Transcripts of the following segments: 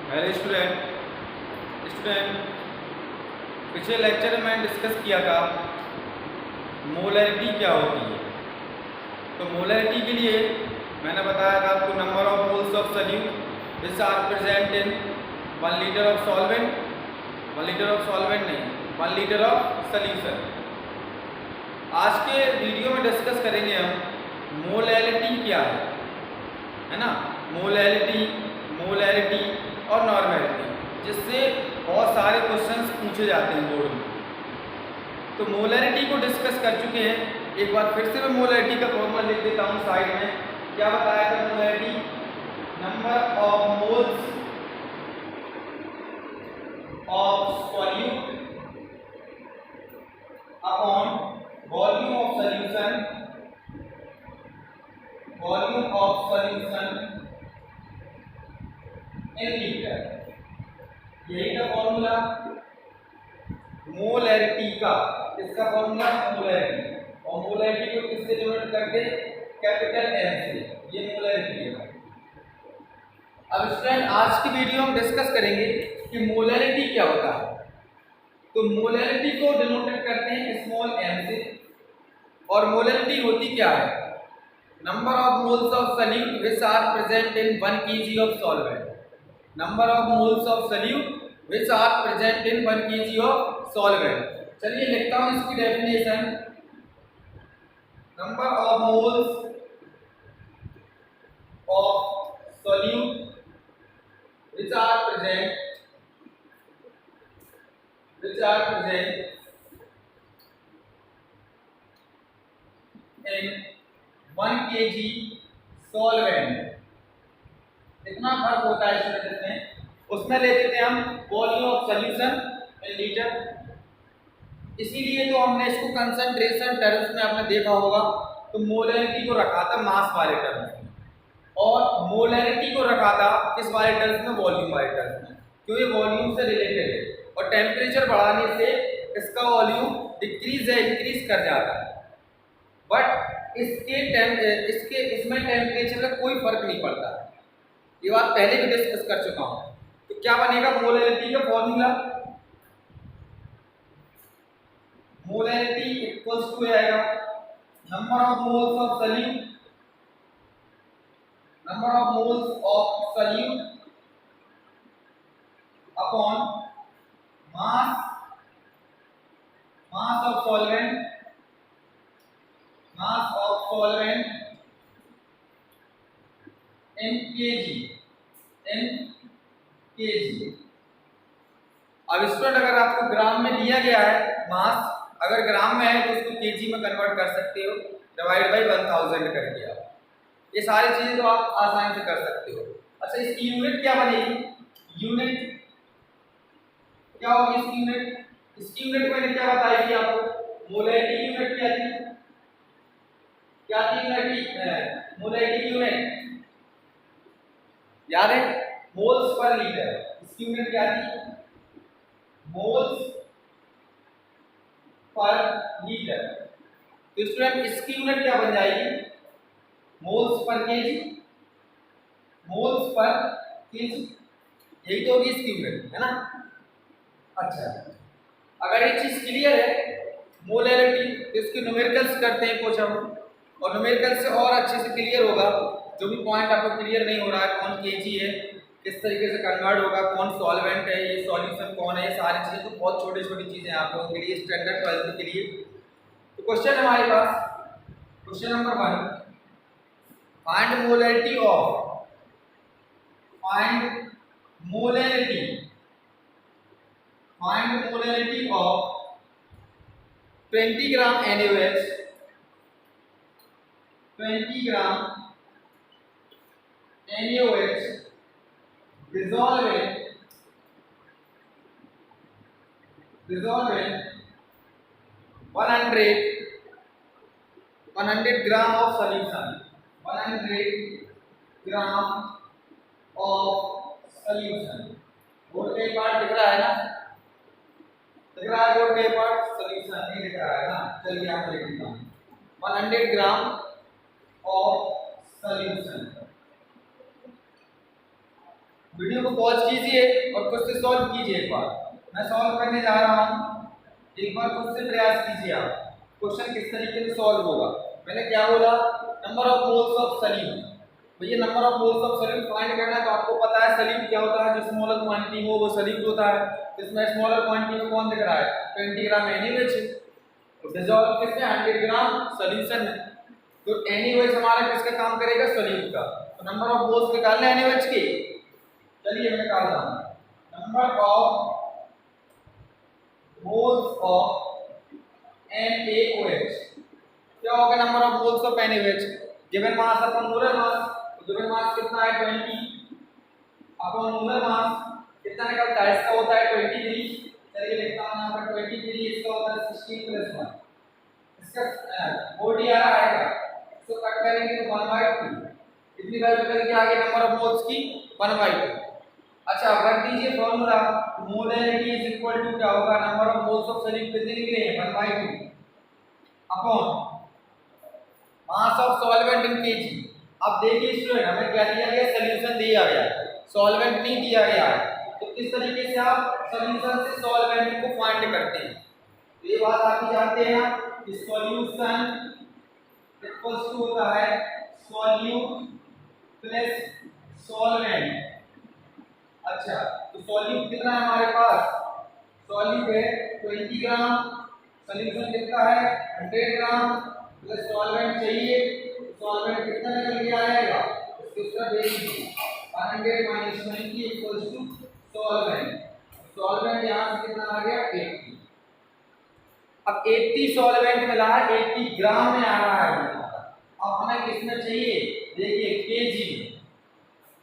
Hello student पिछले lecture में मैंने डिस्कस किया था मोलैरिटी क्या होती है। तो मोलैरिटी के लिए मैंने बताया था आपको number of moles of solute which are present in 1 litre of solvent, 1 litre of solvent नहीं 1 लीटर ऑफ सॉल्यूशन। आज के वीडियो में डिस्कस करेंगे हम मोलैरिटी क्या है ना, मोलैरिटी और नॉर्मेलिटी, जिससे बहुत सारे क्वेश्चंस पूछे जाते हैं बोर्ड में। तो मोलैरिटी को डिस्कस कर चुके हैं। एक बार फिर से मैं मोलैरिटी का फॉर्मूला लिख देता हूँ साइड में। क्या बताया था molarity? Number of moles of solute upon volume of solution in litre. यही था फॉर्मूला मोलैरिटी का। इसका फॉर्मूला मोलैरिटी, और मोलैरिटी को किससे डिनोट करते? कैपिटल एम से। ये मोलैरिटी है। अब स्टूडेंट आज की वीडियो में डिस्कस करेंगे कि मोलैरिटी क्या होता है। तो मोलैरिटी को डिनोटेड करते हैं स्मॉल एम से, और मोलैरिटी होती क्या है? Number of moles of solute which are present in 1 kg of solvent. Number of moles of solute which are present in 1 kg of solvent। चलिए लिखता हूं इसकी definition. Number of moles of solute which are present in 1 kg solvent। इतना फर्क होता है student में। उसमें ले लेते हैं हम volume of solution in litre. इसीलिए तो हमने इसको कंसंट्रेशन टर्म्स में आपने देखा होगा। तो मोलैरिटी को रखा था मास वाले टर्म्स में, और मोलैरिटी को रखा था किस वाले टर्म्स में? वॉल्यूम वाले टर्म्स में, क्योंकि वॉल्यूम से रिलेटेड है। और टेम्परेचर बढ़ाने से इसका वॉल्यूम डिक्रीज या इंक्रीज कर जाता है। बट इसमें टेम्परेचर का कोई फर्क नहीं पड़ता। ये बात पहले भी डिस्कस कर चुका हूँ। तो क्या बनेगा मोलैरिटी का फॉर्मूला? मोलैरिटी इक्वल्स टू आएगा number of moles of solute upon mass of solvent in KG. अब स्टूडेंट अगर आपको ग्राम में दिया गया है मास, अगर ग्राम में है तो उसको केजी में कन्वर्ट कर सकते हो, डिवाइड बाई 1000 करके। आप ये सारी चीजें तो आप आसानी से कर सकते हो। अच्छा, इसकी यूनिट क्या बनेगी? यूनिट क्या होगी इसकी यूनिट? इसकी यूनिट मैंने क्या बताई थी आपको? मोलैरिटी की यूनिट क्या थी? मोलैरिटी की यूनिट याद है? Moles per litre. इसकी यूनिट क्या थी? Moles per litre. तो स्टूडेंट इसकी यूनिट क्या बन जाएगी? Moles per KG. यही तो होगी इसकी यूनिट, है ना? अच्छा, अगर ये चीज क्लियर है मोलैरिटी, तो इसके न्यूमेरिकल्स करते हैं कुछ हम, और न्यूमेरिकल से और अच्छे से क्लियर होगा। जो भी पॉइंट आपको क्लियर नहीं हो रहा है, कौन केजी है, किस तरीके से कन्वर्ट होगा, कौन सॉल्वेंट है, ये सॉल्यूशन कौन है, ये सारी चीजें तो बहुत छोटी छोटी चीजें आप लोगों के लिए स्टैंडर्ड 12th के लिए। तो क्वेश्चन हमारे पास question number 1, find molarity of 20 gram NaOH, 20 gram NaOH dissolve in 100 gram of solution. 100 gram of solution. Board का पार्ट दिख रहा है ना? दिख रहा है बोर्ड का पार्ट? सॉल्यूशन नहीं दिख रहा है ना? चलिए आप लिख देता हूँ 100 ग्राम ऑफ सॉल्यूशन। वीडियो को पॉज कीजिए और खुद से सॉल्व कीजिए। एक बार मैं सॉल्व करने जा रहा हूँ, एक बार खुद से प्रयास कीजिए आप क्वेश्चन किस तरीके से सॉल्व होगा। मैंने क्या बोला, number of moles of solute. भैया number of moles of solute find करना है तो आपको पता है सॉल्यूट क्या होता है, जो स्मॉलर क्वांटिटी हो वो सॉल्यूट होता है। इसमें स्मॉलर क्वांटिटी में कौन दिख रहा है, 20 ग्राम NaOH। तो डिसॉल्व किसमें 100 ग्राम सॉल्यूशन में, तो NaOH हमारा किसका काम करेगा, सॉल्यूट का। तो नंबर ऑफ मोल्स निकालना है NaOH के, चलिए मैं निकाल रहा हूं। Number of moles of NaOH, क्या होगा number of moles of NaOH, given mass upon molar मास। तो गिवन मास कितना है 20 अपॉन मोलर मास कितना निकलता है, इसका होता है 23। चलिए लिखता हूं यहां पर 23, इसका होता है 16 + 1। इसका ओडी आ रहा है, इसको कट करेंगे तो 1/2 कितनी वैल्यू निकल के आगे नंबर ऑफ मोल्स की 1/2। अच्छा अब रख दीजिए formula, molarity is equal to क्या होगा, number of moles of solute कितने निकले हैं 1/2 upon mass of solvent in KG. अब देखिए स्टूडेंट हमें क्या दिया गया, सॉल्यूशन दिया गया है, सॉल्वेंट नहीं दिया गया है। तो किस तरीके से आप सॉल्यूशन से सॉल्वेंट को फाइंड करते हैं, तो ये बात आप ही जानते हैं ना कि सॉल्यूशन इक्वल्स टू होता है सॉल्यूट प्लस सॉल्वेंट। अच्छा तो सॉल्यूट कितना है हमारे पास, सॉल्यूट है 20 ग्राम, सॉल्यूशन कितना है 100 ग्राम, प्लस सॉल्वेंट चाहिए, सॉल्वेंट कितना निकल के आएगा, इसका base 100 - 20 equals to solvent. Solvent यहां से कितना आ गया 80। अब 80 सॉल्वेंट मिला है, 80 ग्राम में आ रहा है। अब हमें किसमें चाहिए, देखिए केजी में।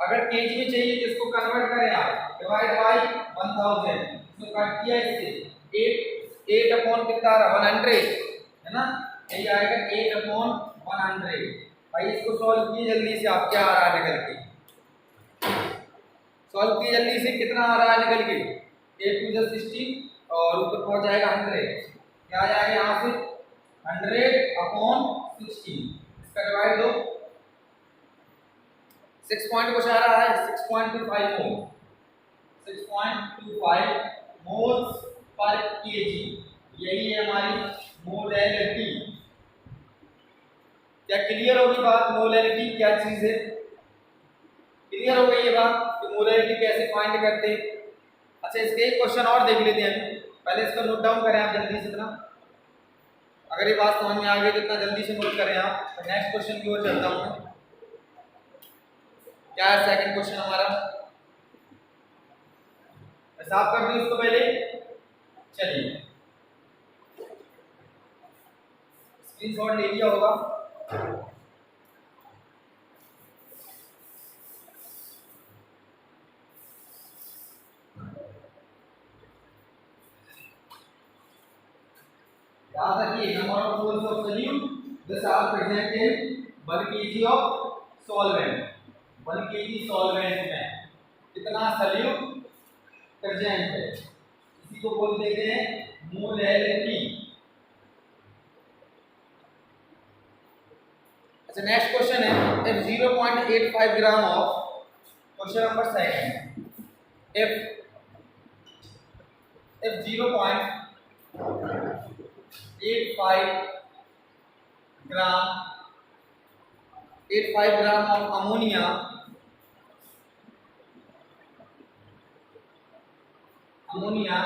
अगर केजी में चाहिए तो इसको कन्वर्ट करें आप, डिवाइड बाय 1000, इसको काट किया इससे 8 अपॉन कितना आ रहा 100 है ना, यही आएगा 8 अपॉन 100। भाई इसको सॉल्व कीजिए जल्दी से, आप क्या आ रहा है निकल के, सॉल्व कीजिए जल्दी से, कितना आ रहा है निकल के 8 × 16 और ऊपर पहुंच जाएगा 100, क्या आ जाएगा यहाँ से 100 अपॉन 16, इसका डिवाइड दो 6 पॉइंट कुछ आ रहा है 6.25 मोल, 6.25 मोल्स पर केजी, यही है हमारी मोलैरिटी। क्या क्लियर होगी बात, मोलैरिटी क्या चीज है, क्लियर हो गई ये बात कि मोलैरिटी कैसे फाइंड करते हैं। अच्छा इसके एक क्वेश्चन और देख लेते हैं, पहले इसको नोट डाउन करें आप जल्दी से इतना, अगर ये बात समझ में आ गई तो इतना जल्दी से नोट करें आप। तो नेक्स्ट क्वेश्चन की ओर चलता हूं, क्या है सेकंड क्वेश्चन हमारा, साफ कर दूं इसको पहले, चलिए स्क्रीनशॉट ले लिया होगा। याद रखिए number of moles of solute this are present in 1 kg of solvent, 1 kg solvent में कितना सॉल्यूट प्रेजेंट है, इसी को बोल देते हैं मोलैरिटी। अच्छा नेक्स्ट क्वेश्चन है, if 0.85 gram of, question number second, if 0.85 gram of ammonia, ammonia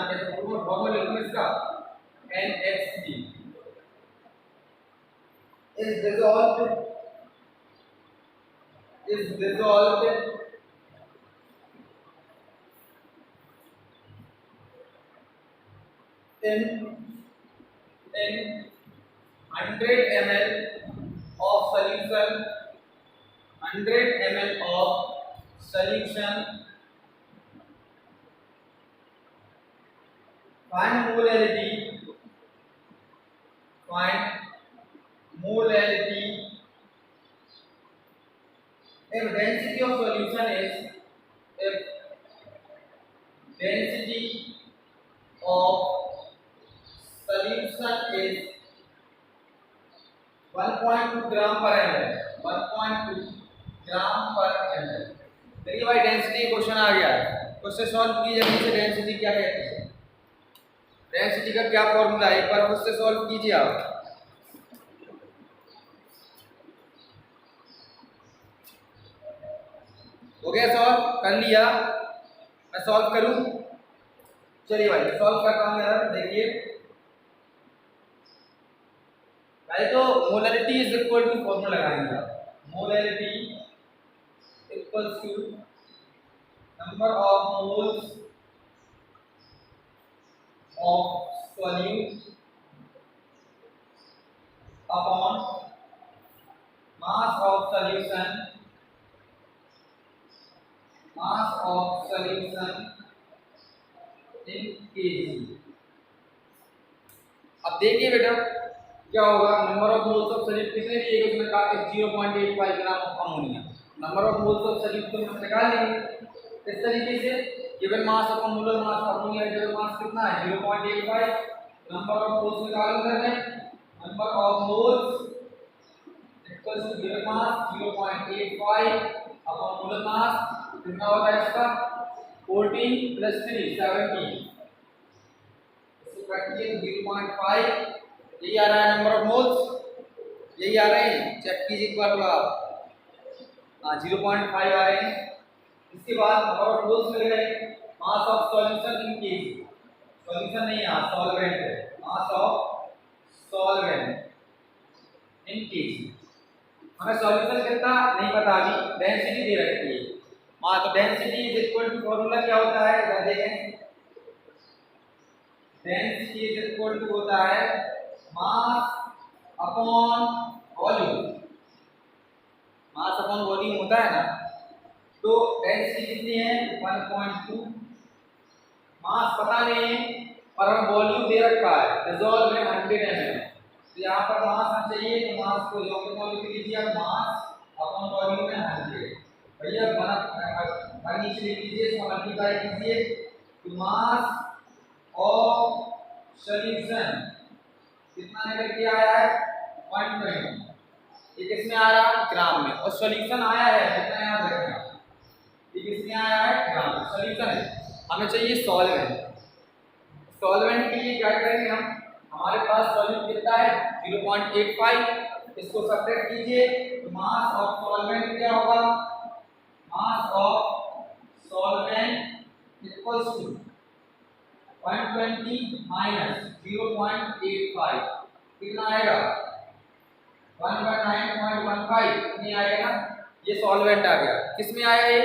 formula लिखो इसका NHC is dissolved in 100 ml of solution, 100 ml of solution, find molarity, if density of solution is, if density of solution is 1.2 ग्राम पर ml, 1.2 ग्राम पर ml। देखिए भाई by density question आ गया है। Question solve कीजिए जल्दी से। डेंसिटी क्या कहती है, डेंसिटी का क्या फॉर्मूला है, एक बार उससे सॉल्व कीजिए आप। हो गया सॉल्व कर लिया, मैं सॉल्व करूं? चलिए भाई सॉल्व करता हूं यार। देखिए पहले तो molarity is equal to formula लगाएंगे। Molarity equals to number of moles of solute upon mass of solution, mass of solution in KG. अब देखिए बेटा क्या होगा, number of moles of solute कितने दिए गए, उसमें कहा 0.85 gram of ammonia. Number of moles of solute तो हम निकाल लेंगे इस तरीके से, given mass upon molar mass of ammonia, given mass कितना है 0.85, नंबर ऑफ मोल्स निकालो करने, number of moles equals to given mass 0.85 upon molar mass कितना होता है इसका 14 + 3 17, इसको काटिए 0.5, यही आ रहा है नंबर ऑफ मोल्स, यही आ रहे हैं, चेक कीजिए एक बार आप। हाँ 0.5 आ रहे हैं। इसके बाद नंबर ऑफ मोल्स मिल गए, मास of solution in KG, solution नहीं है सॉल्वेंट है, मास ऑफ सॉल्वेंट इन केजी। हमें सॉल्यूशन कितना नहीं पता, अभी डेंसिटी दे रखी है। हाँ तो density is equal to formula क्या होता है इधर देखें, डेंसिटी इज इक्वल टू होता है mass upon volume, mass upon volume होता है ना। तो डेंसिटी कितनी है 1.2, मास पता नहीं है और हम वॉल्यूम दे रखा है डिसॉल्व में 100 ml। तो यहाँ पर मास हम चाहिए तो मास को लिख लीजिए, मास अपॉन वॉल्यूम में 100। भैया वन नीचे लिख लीजिए, इसको मल्टीप्लाई कीजिए तो मास ऑफ सॉल्यूशन कितना निकल के आया है 120। ये किसमें आ रहा है ग्राम में, और सॉल्यूशन आया है कितना याद रखना, ये किसमें आया है ग्राम में, सॉल्यूशन है। हमें चाहिए सॉल्वेंट, सॉल्वेंट के लिए क्या करेंगे हम, हमारे पास सॉल्यूट कितना है 0.85, इसको सब्ट्रैक्ट कीजिए तो मास ऑफ सॉल्वेंट क्या होगा, mass of solvent equals to 120 minus 0.85 कितना आएगा 119.15, कितनी आएगा ना, ये सॉल्वेंट आ गया। किसमें आया ये,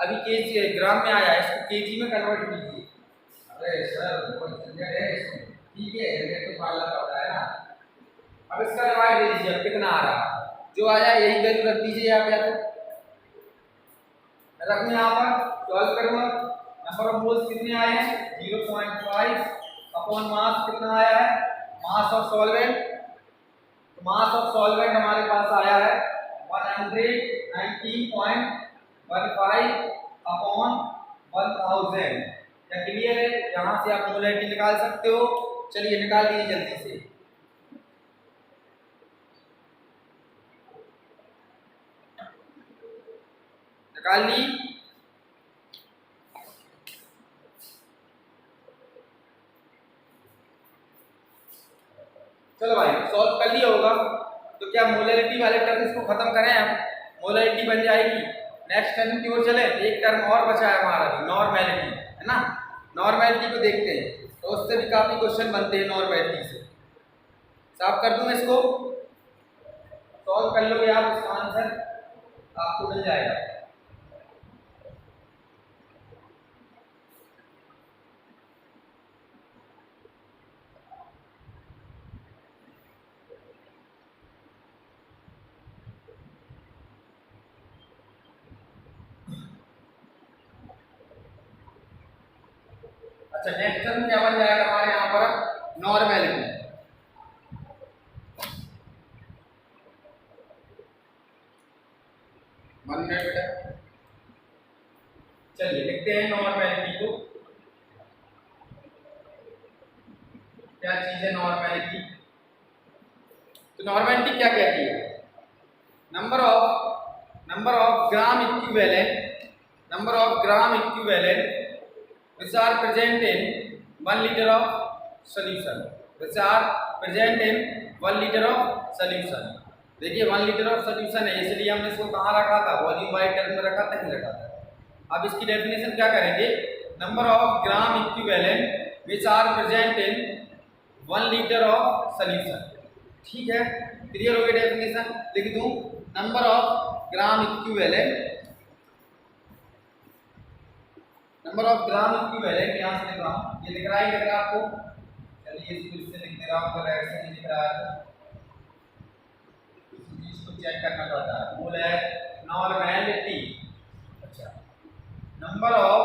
अभी केजी ग्राम में आया, इसको केजी में कन्वर्ट कीजिए। अरे सर कोई झंझट है इसमें, ठीक है झंझट तो पालना पड़ता है ना। अब इसका डिवाइड दे दीजिए, अब कितना आ रहा, जो आया यही वैल्यू रख दीजिए आप, या तो रखने यहाँ पर सॉल्व करूंगा। नंबर ऑफ मोल्स कितने आए हैं 0.5 अपॉन मास कितना आया है, मास ऑफ सॉल्वेंट, तो मास ऑफ सॉल्वेंट हमारे पास आया है 119.15 अपॉन 1000। क्या क्लियर है, यहाँ से आप मोलैरिटी निकाल सकते हो। चलिए निकाल लीजिए जल्दी से, निकाल ली। चलो भाई सॉल्व कर लिया होगा, तो क्या मोलैरिटी वाले टर्म्स को खत्म करें हम, मोलैरिटी बन जाएगी। नेक्स्ट टर्म की ओर चले, एक टर्म और बचा है हमारा नॉर्मैलिटी, है ना। नॉर्मैलिटी को देखते हैं, तो उससे भी काफी क्वेश्चन बनते हैं नॉर्मैलिटी से। साफ कर दूं इसको, सॉल्व कर लोगे आप, इसका आंसर आपको मिल जाएगा। अच्छा नेक्स्ट टर्म क्या बन जाएगा हमारे यहाँ पर नॉर्मैलिटी। वन मिनट बेटा, चलिए लिखते हैं नॉर्मैलिटी को। क्या चीज है नॉर्मैलिटी, तो नॉर्मैलिटी क्या कहती है, number of gram equivalent, number of gram equivalent which are present in 1 liter of solution, which are present in 1 liter of solution। देखिए 1 लीटर ऑफ सोल्यूशन है, इसलिए हमने इसको कहाँ रखा था, वॉल्यूम वाले टर्म में रखा था, नहीं रखा था। अब इसकी डेफिनेशन क्या करेंगे, number of gram equivalent which are present in 1 litre of solution. ठीक है, क्लियर हो गया डेफिनेशन। लिख दूं number of gram equivalent, number of gram equivalent, यहां से लिख रहा हूं, ये लिख रहा है, लिख रहा आपको, चलिए इसको इससे लिख दे रहा हूं, अगर राइट से नहीं लिख रहा है इसको चेक करना पड़ता है। बोल है नॉर्मैलिटी। अच्छा, number of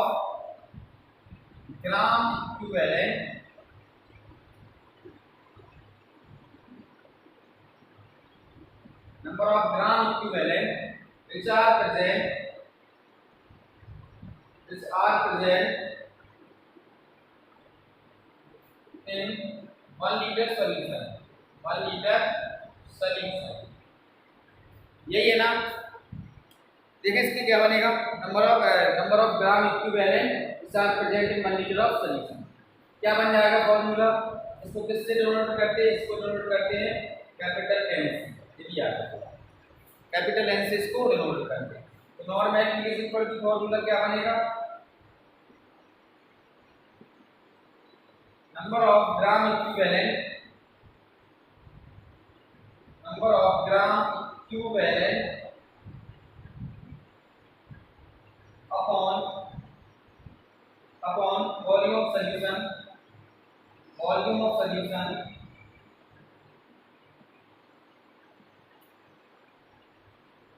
gram equivalent number of gram equivalent which are present in 1 liter solution, 1 liter solution, यही है ना। देखिए इसके क्या बनेगा, number of gram equivalent which are present in 1 liter of solution, क्या बन जाएगा फॉर्मूला, इसको किससे डिनोट करते हैं, इसको डिनोट करते हैं कैपिटल एन से, ये भी याद रखो, कैपिटल एन से इसको डिनोट करते हैं। तो नॉर्मल पर की फॉर्मूला क्या बनेगा, number of gram equivalent, number of gram equivalent upon volume of solution, volume of solution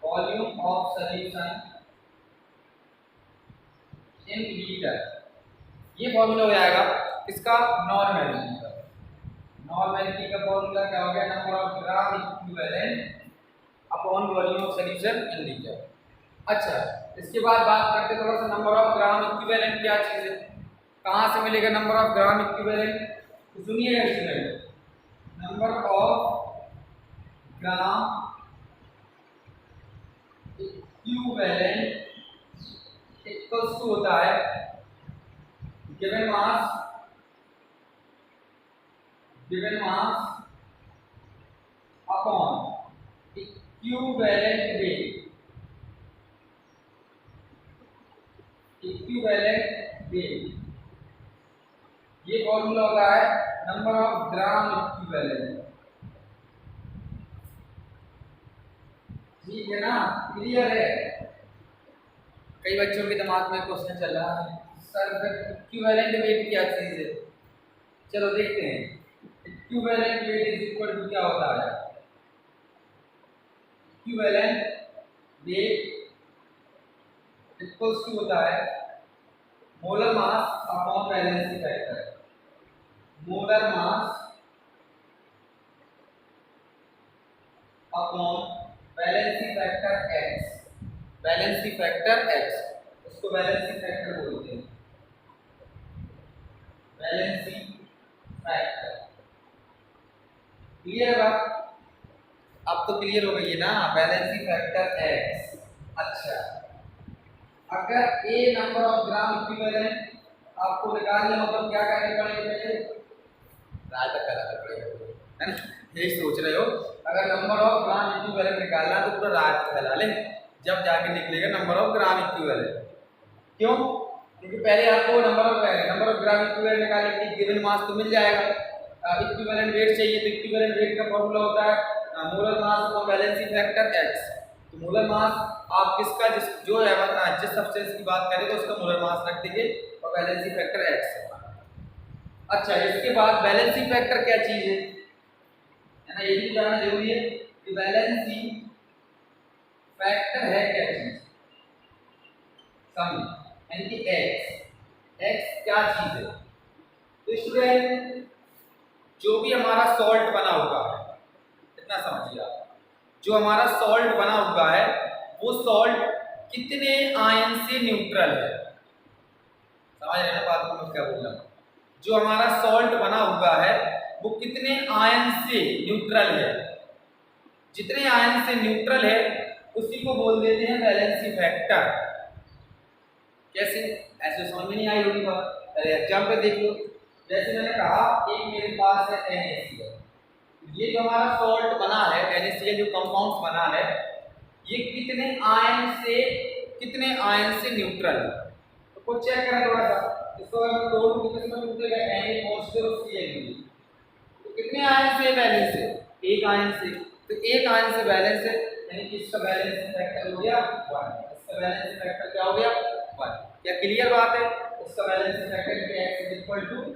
volume of solution in litre. ये फॉर्मूला हो जाएगा किसका, नॉर्मैलिटी का। नॉर्मैलिटी का फॉर्मूला क्या हो गया, number of gram equivalent upon volume of solution in litre. अच्छा, इसके बाद बात करते हैं थोड़ा सा नंबर ऑफ ग्राम इक्विवेलेंट क्या चीज है, कहाँ से मिलेगा नंबर ऑफ ग्राम इक्विवेलेंट, तो सुनिएगा student, number of gram equivalent equals to होता है given mass upon equivalent weight, equivalent weight, ये फॉर्मूला होता है नंबर ऑफ ग्राम इक्विवेलेंट। ठीक है ना, क्लियर है। कई बच्चों के दिमाग में क्वेश्चन चल रहा है, सर इक्विवेलेंट वेट क्या चीज है, चलो देखते हैं। Equivalent weight is equal to क्या होता है, इक्विवेलेंट वेट इक्वल्स टू होता है molar mass upon valency factor, molar mass upon valency factor x, valency factor x, उसको वैलेंसी फैक्टर बोलते हैं, वैलेंसी फैक्टर। क्लियर बात, अब तो क्लियर हो गई है ना, वैलेंसी फैक्टर x। अच्छा, अगर a number of gram equivalent आपको निकालना हो तो क्या करने पड़ेगा, पहले राय तक कराना पड़ेगा, है ना, यही सोच रहे हो। अगर नंबर ऑफ ग्राम इक्विवेलेंट निकालना तो पूरा रात फैला ले, जब जाके निकलेगा नंबर ऑफ ग्राम इक्विवेलेंट। क्यों, क्योंकि पहले आपको नंबर ऑफ ग्राम इक्विवेलेंट निकालने के लिए गिवन मास तो मिल जाएगा, इक्विवेलेंट वेट चाहिए, तो इक्विवेलेंट वेट का फॉर्मूला होता है molar mass upon valency factor x। तो मोलर मास आप किसका जो है जिस सब्सटेंस की बात करें तो उसका मोलर मास रख देंगे और वैलेंसी फैक्टर x है। अच्छा, इसके बाद वैलेंसी फैक्टर क्या चीज है ना, ये भी जानना जरूरी है कि वैलेंसी फैक्टर है क्या चीज, समझ, यानी कि x क्या चीज है। तो स्टूडेंट जो भी हमारा सॉल्ट बना हुआ है, इतना समझिए आप, जो हमारा सॉल्ट बना हुआ है वो सॉल्ट कितने आयन से न्यूट्रल है, समझ रहे हैं बात को मैं क्या बोल रहा हूँ। जो हमारा सॉल्ट बना हुआ है वो कितने आयन से न्यूट्रल है, जितने आयन से न्यूट्रल है उसी को बोल देते हैं वैलेंसी फैक्टर। कैसे? ऐसे समझ में नहीं आई होगी बात। अरे एग्जाम्पल देख लो, जैसे मैंने कहा एक मेरे पास है NaCl, ये जो हमारा सॉल्ट बना है NaCl जो कंपाउंड बना है, ये कितने आयन से न्यूट्रल है? तो कुछ चेक करें थोड़ा सा, इसको हम तोड़ के किसमें टूटेगा, Na पॉजिटिव और Cl, तो कितने आयन से बैलेंस है? एक आयन से। तो एक आयन से बैलेंस है, यानी कि इसका बैलेंस फैक्टर हो गया 1, इसका बैलेंस फैक्टर क्या हो गया 1। क्या क्लियर बात है? इसका बैलेंस फैक्टर क्या है, x = 1 हो गया।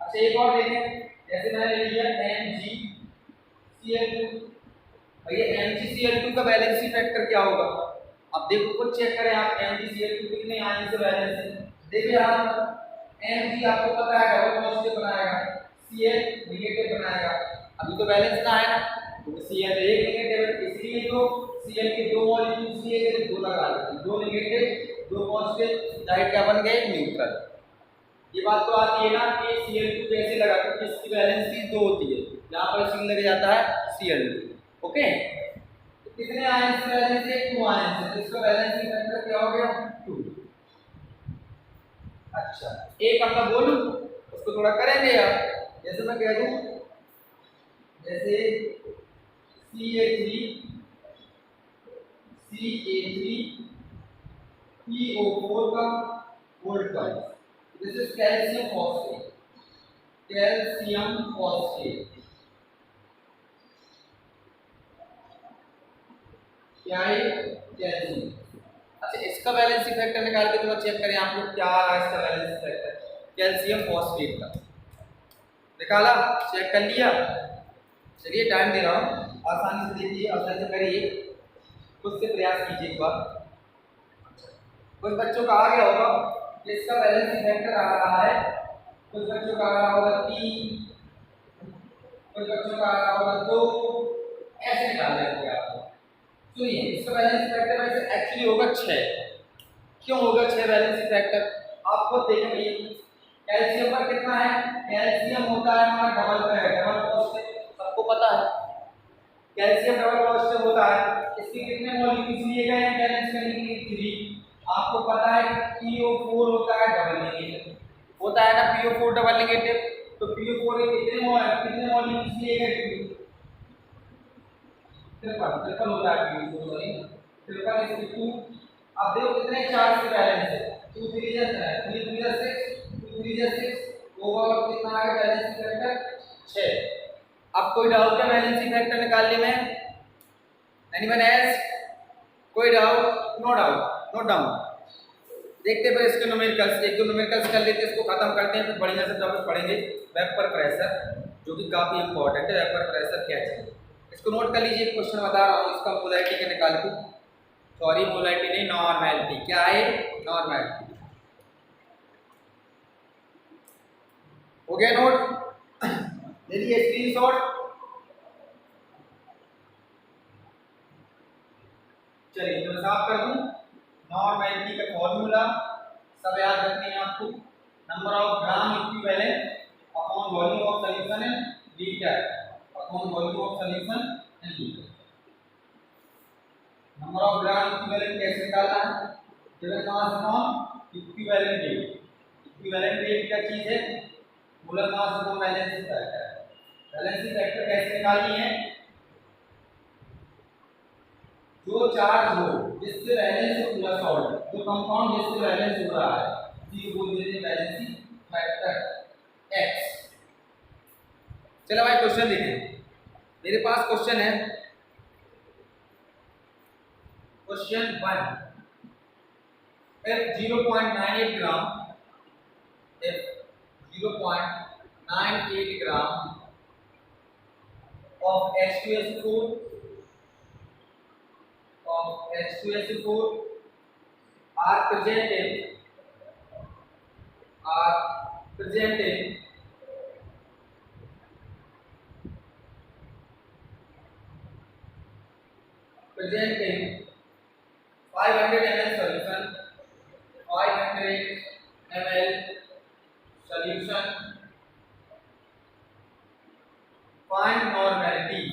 अच्छा एक और देखें, जैसे मैंने ले लिया MgCl2, भैया MgCl2 का बैलेंस फैक्टर क्या होगा? अब देखो कुछ चेक करें आप, MgCl2 कितने आयन से बैलेंस है? देखिए आप Mg आपको पता है डबल पॉजिटिव बनाएगा, Cl नेगेटिव बनाएगा, अभी तो बैलेंस ना है ना, तो Cl एक नेगेटिव है, इसलिए जो Cl के दो मॉलिक्यूल Cl के दो लगा देते हैं, दो नेगेटिव दो पॉजिटिव, डायरेक्ट क्या बन गए न्यूट्रल। ये बात तो आती है ना कि Cl2 कैसे लगा, क्योंकि इसकी वैलेंस भी 2 होती है, यहाँ पर सिंगल लग जाता है Cl2। ओके, तो कितने आयन से बैलेंस है? 2 आयन से, तो इसका बैलेंस फैक्टर क्या हो गया 2। अच्छा एक अब मैं बोलूं उसको थोड़ा करेंगे यार, जैसे मैं कह दूं जैसे CA3PO4 का वोल्ट का, this is calcium phosphate, calcium phosphate क्या है? कैल्शियम। अच्छा इसका बैलेंस फैक्टर निकाल के थोड़ा चेक करें आप लोग, क्या आ रहा है इसका बैलेंस फैक्टर कैल्शियम फॉस्फेट का, निकाला, चेक कर लिया। चलिए टाइम दे रहा हूँ, आसानी से देखिए, आसानी से करिए, खुद से प्रयास कीजिए एक बार। कुछ बच्चों का आ गया होगा कि इसका बैलेंस फैक्टर आ रहा है, कुछ बच्चों का आ रहा होगा 3, कुछ बच्चों का आ रहा होगा 2, ऐसे निकाल लेंगे आप। सुनिए इसका बैलेंस फैक्टर वैसे एक्चुअली होगा 6। क्यों होगा 6 बैलेंस फैक्टर? आपको देखिए कैल्शियम पर कितना है, कैल्शियम होता है हमारा डबल पॉजिटिव, सबको पता है कैल्शियम डबल पॉजिटिव होता है, इसके कितने मॉलिक्यूल्स लिए गए हैं बैलेंस करने के लिए 3। आपको पता है PO4 होता है डबल नेगेटिव, होता है ना PO4 डबल नेगेटिव, तो PO4 के कितने मॉलिक्यूल्स लिए गए? ट्रिपल होता है PO4, सॉरी ट्रिपल इसके 2। अब देखो कितने चार्ज से बैलेंस है, 2 3 जा 3 3 जा 6, 2 3 जा 6, ओवरऑल कितना आ गया बैलेंस फैक्टर 6। अब कोई डाउट है बैलेंस फैक्टर निकालने में? Anyone else? कोई doubt? No doubt, note down. देखते हैं इसके न्यूमेरिकल्स, एक दो न्यूमेरिकल्स कर लेते हैं, इसको खत्म करते हैं, फिर बढ़िया से टॉपिक पढ़ेंगे वेपर प्रेशर, जो कि काफी इंपॉर्टेंट है। वेपर प्रेशर क्या है इसको नोट कर लीजिए, क्वेश्चन बता रहा हूँ, इसका मोलैरिटी के निकाल के, सॉरी मोलैरिटी नहीं, नॉर्मैलिटी। क्या है? नॉर्मैलिटी। हो गया नोट? ले लीजिए स्क्रीनशॉट। चलिए तो मैं साफ कर दूं, नॉर्मैलिटी का फॉर्मूला सब याद रखने हैं आपको, number of gram equivalent upon volume of solution in litre, upon volume of solution in litre. Number of gram equivalent कैसे निकालना है? Given mass upon equivalent weight. Equivalent wait क्या चीज है? Molar mass upon valence factor. Valence factor कैसे निकालनी है? जो चार्ज हो जिससे वैलेंस हो पूरा सॉल्ट, जो कंपाउंड जिससे वैलेंस हो रहा है, इसी को बोलते हैं वैलेंस फैक्टर x। चलो भाई क्वेश्चन देखें, मेरे पास क्वेश्चन है, question 1, if 0.98 gram, if 0.98 gram of H2SO4 are presented in 500 ml solution, 500 ml solution, find normality,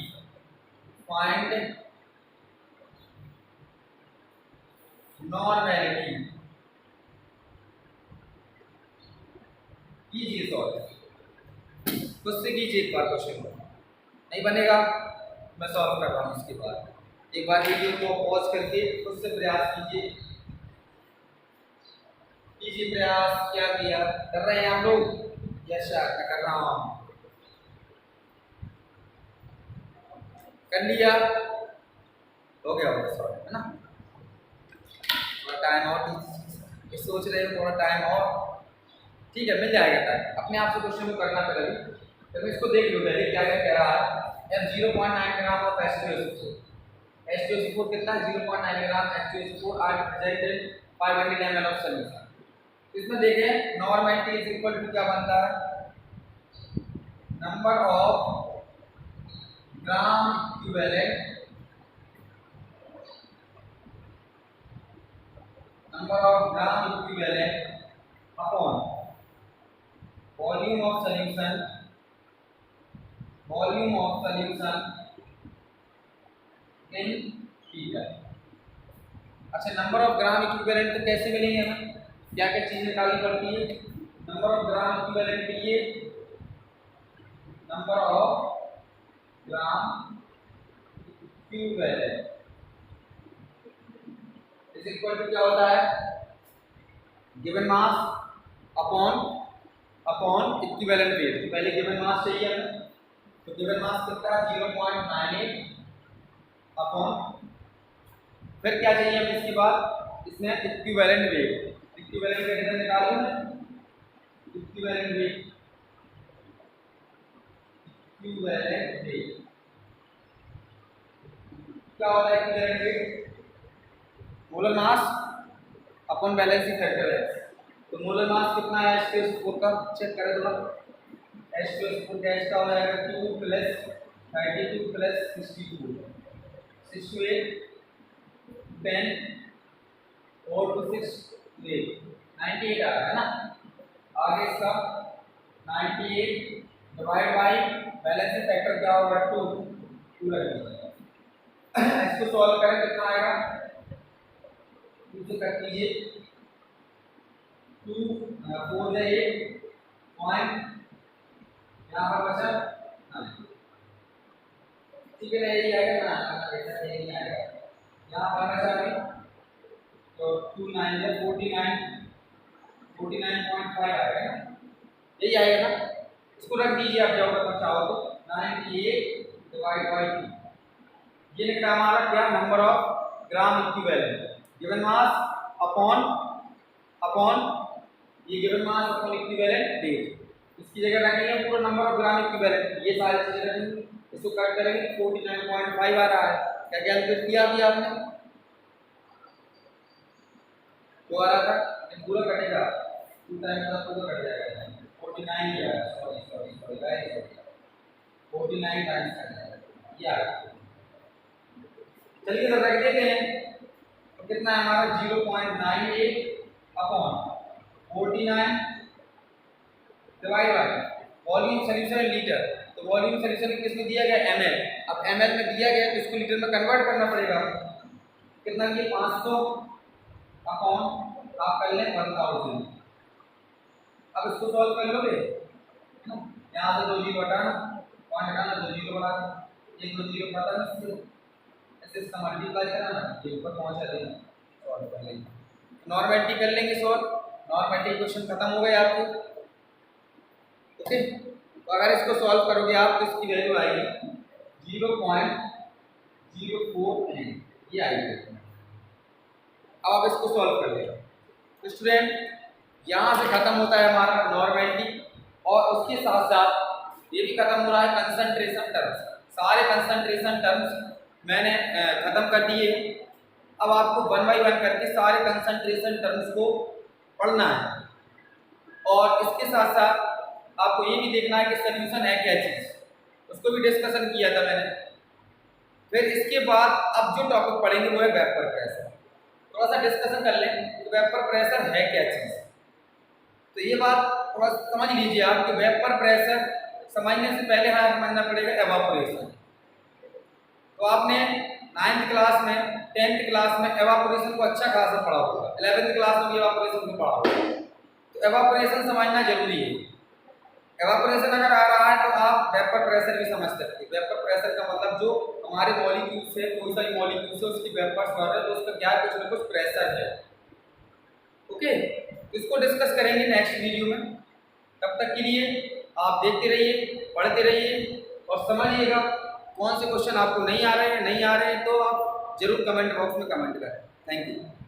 find normality कीजिए सॉल्व, खुद से कीजिए एक बार क्वेश्चन को, नहीं बनेगा मैं सॉल्व कर रहा हूँ। इसके बाद एक बार वीडियो को पॉज करके खुद से प्रयास कीजिए, कीजिए प्रयास। क्या किया, कर रहे हैं आप लोग? यस सर मैं कर रहा हूँ। कर लिया, हो गया होगा सॉल्व, है ना? थोड़ा टाइम और ये सोच रहे हो, थोड़ा टाइम और, ठीक है मिल जाएगा टाइम। अपने आप से क्वेश्चन को करना पड़ेगा। तो इसको देख लो पहले क्या क्या कह रहा है। यार 0.9 ग्राम ऑफ H2SO4, H2SO4 कितना है? 0.9 gram H2SO4 are present 500 ml of solution. इसमें देखें नॉर्मलिटी इज इक्वल टू क्या बनता है, number of gram equivalent, number of gram equivalent upon volume of solution, volume of solution in litre. अच्छा number of gram equivalent तो कैसे मिलेंगे हमें, क्या क्या चीज निकालनी पड़ती है? नंबर ऑफ ग्राम इक्विवेलेंट के लिए number of gram equivalent is equal to क्या होता है, given mass upon equivalent weight. तो पहले गिवन मास चाहिए हमें, तो गिवन मास कितना है 0.98 अपॉन, फिर क्या चाहिए हमें इसके बाद, इसमें इक्विवेलेंट वेट, इक्विवेलेंट वेट इधर निकालो ना, इक्विवेलेंट वेट, इक्विवेलेंट वेट क्या होता है? Equivalent wait molar mass upon balancing factor है। तो मोलर मास कितना है H2SO4 का, चेक करें थोड़ा। H2SO4 गैस का हो जाएगा 2 प्लस 32 प्लस 62, 68 10 और 2 6 8 98 आ रहा है ना। आगे इसका 98 डिवाइड बाई बैलेंसिंग फैक्टर क्या होगा 2 लगेगा। इसको सॉल्व करें कितना आएगा, 2 से कट कीजिए, 2 4 से 8 पॉइंट यहाँ पर बचा 9, ठीक है ना? यही आएगा ना, ऐसा यही आएगा। यहाँ पर बचा भी तो 2 9 से 49 49.5 आएगा ना, यही आएगा ना। इसको रख दीजिए आप जब तक चाहो तो 98 डिवाइड बाई 2, ये निकला हमारा क्या, number of gram equivalent, given mass upon ये given mass upon equivalent weight. इसकी जगह रखेंगे पूरा नंबर ऑफ ग्राम इक्विवेलेंट, ये सारी चीजें रखेंगे, इसको कट करेंगे 49.5 आ रहा है। क्या कैलकुलेट किया अभी आपने, जो आ रहा था पूरा कटेगा, 2 टाइम का पूरा कट जाएगा, 49 ही आया, सॉरी गाइस 49 टाइम्स कट जाएगा ये आ रहा। चलिए तो रख देते हैं, तो कितना है हमारा 0.98 upon 49 divide by volume solution litre. तो वॉल्यूम सॉल्यूशन किसमें दिया गया, ml। अब ml में दिया गया तो इसको लीटर में कन्वर्ट करना पड़ेगा। कितना ये 500 अपॉन आप कर लें 1000। अब इसको सॉल्व कर लोगे ना, यहाँ से 2 जीरो हटाना, पॉइंट हटाना, 2 जीरो बनाना, एक 2 जीरो पता नहीं, ऐसे इसका मल्टीप्लाई करना ना, ये ऊपर पहुंचा देना, सॉल्व कर लेंगे। नॉर्मलिटी कर लेंगे सॉल्व, नॉर्मलिटी क्वेश्चन खत्म हो गए आपके। ओके, तो अगर इसको सॉल्व करोगे आप तो इसकी वैल्यू आएगी 0.04 n, ये आएगी। अब आप इसको सॉल्व कर लेंगे। तो स्टूडेंट यहाँ से खत्म होता है हमारा नॉर्मलिटी, और उसके साथ साथ ये भी खत्म हो रहा है कंसंट्रेशन टर्म्स। सारे कंसंट्रेशन टर्म्स मैंने खत्म कर दिए। अब आपको 1 बाई 1 करके सारे कंसंट्रेशन टर्म्स को पढ़ना है, और इसके साथ साथ आपको ये भी देखना है कि सोल्यूशन है क्या चीज, उसको भी डिस्कशन किया था मैंने। फिर इसके बाद अब जो टॉपिक पढ़ेंगे वो है वेपर प्रेशर। थोड़ा सा डिस्कशन कर लें कि वेपर प्रेशर है क्या चीज। तो ये बात थोड़ा समझ लीजिए आप कि वेपर प्रेशर समझने से पहले हमें समझना पड़ेगा एवापोरेशन। तो आपने 9th क्लास में 10th क्लास में एवापोरेशन को अच्छा खासा पढ़ा होगा, 11th क्लास में भी एवापोरेशन को पढ़ा होगा। तो एवापोरेशन समझना जरूरी है। एवापोरेशन अगर आ रहा है तो आप वेपर प्रेशर भी समझ सकते हैं। वेपर प्रेशर का मतलब जो हमारे मॉलिक्यूल्स है, कोई सा भी मॉलिक्यूल्स है, उसकी वेपर्स बढ़ रहे हैं तो उसका क्या कुछ ना कुछ प्रेशर है। ओके, तो इसको डिस्कस करेंगे नेक्स्ट वीडियो में। तब तक के लिए आप देखते रहिए, पढ़ते रहिए और समझिएगा। कौन से क्वेश्चन आपको नहीं आ रहे हैं तो आप जरूर कमेंट बॉक्स में कमेंट करें। Thank you.